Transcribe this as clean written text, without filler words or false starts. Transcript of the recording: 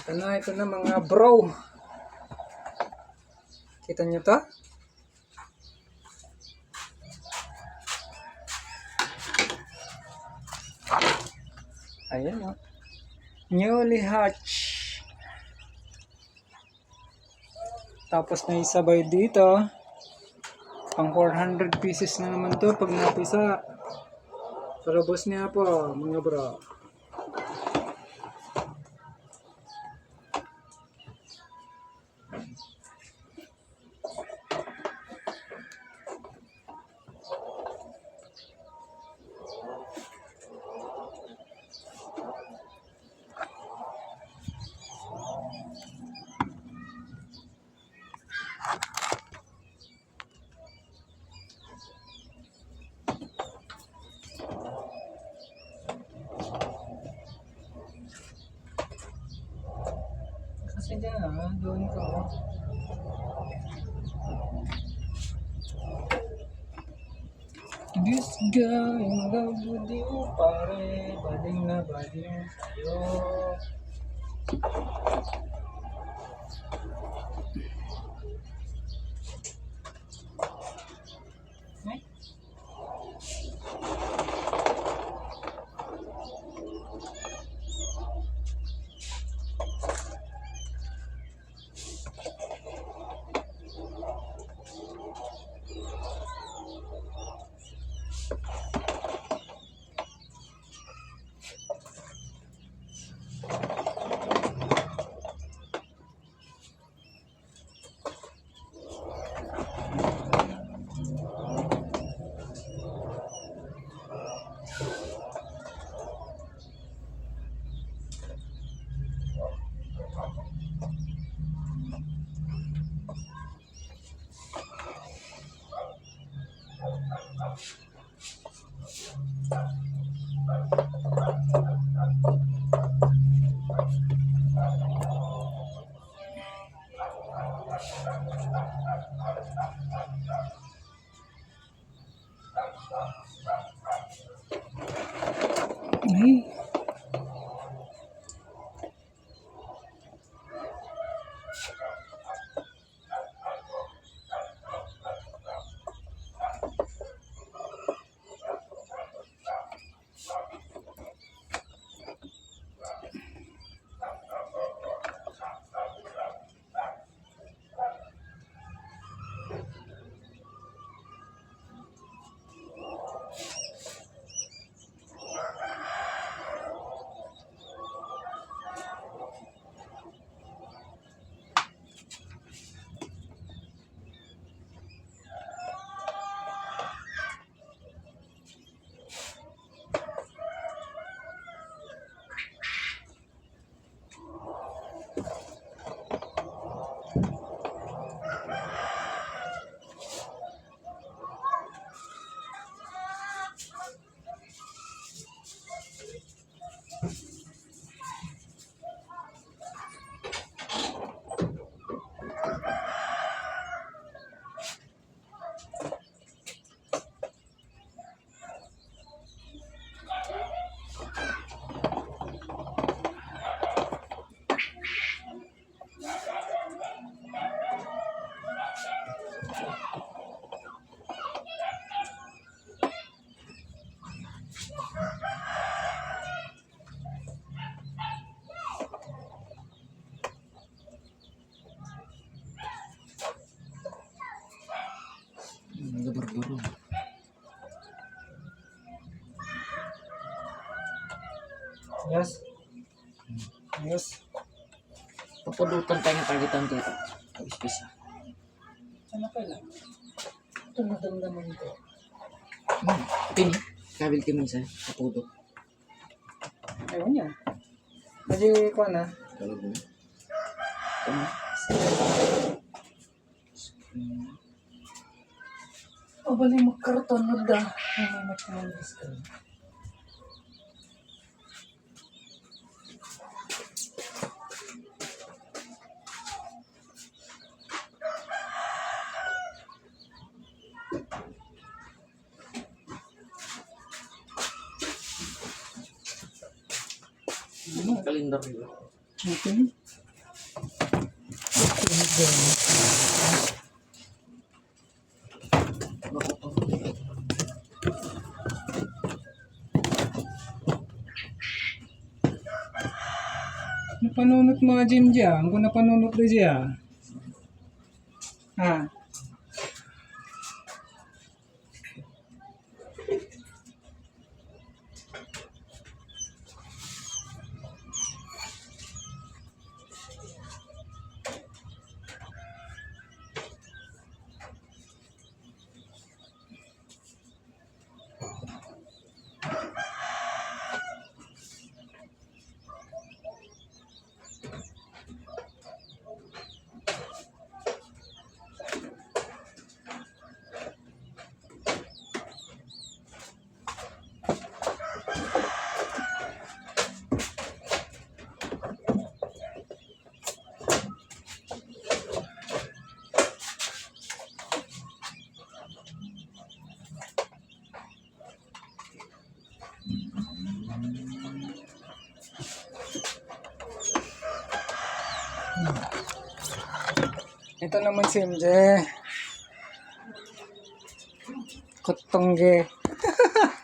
Ito na mga bro. Kita nyo to? Ayan o. Newly hatch. Tapos may sabay dito. Pang 400 pieces na naman to pag napisa. Sarabos niya po mga bro. Kasi dyan, doon ko. This guy in love with you, pare. Bading na bading sa'yo. Ay. Ay. Barbaro. Yes. Yes. Papudutan tayo ng targetan dito. Pag-ispisa. Ano pala? Ito nadamdaman ko. Pini. Kabil ka minsan. Papudot. Ayun yan. Kasi ko na. Talaga mo. Tama. O bali magkarton mo da. May matmalis ka. Kalendar nila. Okay. Napanunot mga gym dyan. Kung napanunot na dyan. Ha? Ito naman si MJ. Kutongge.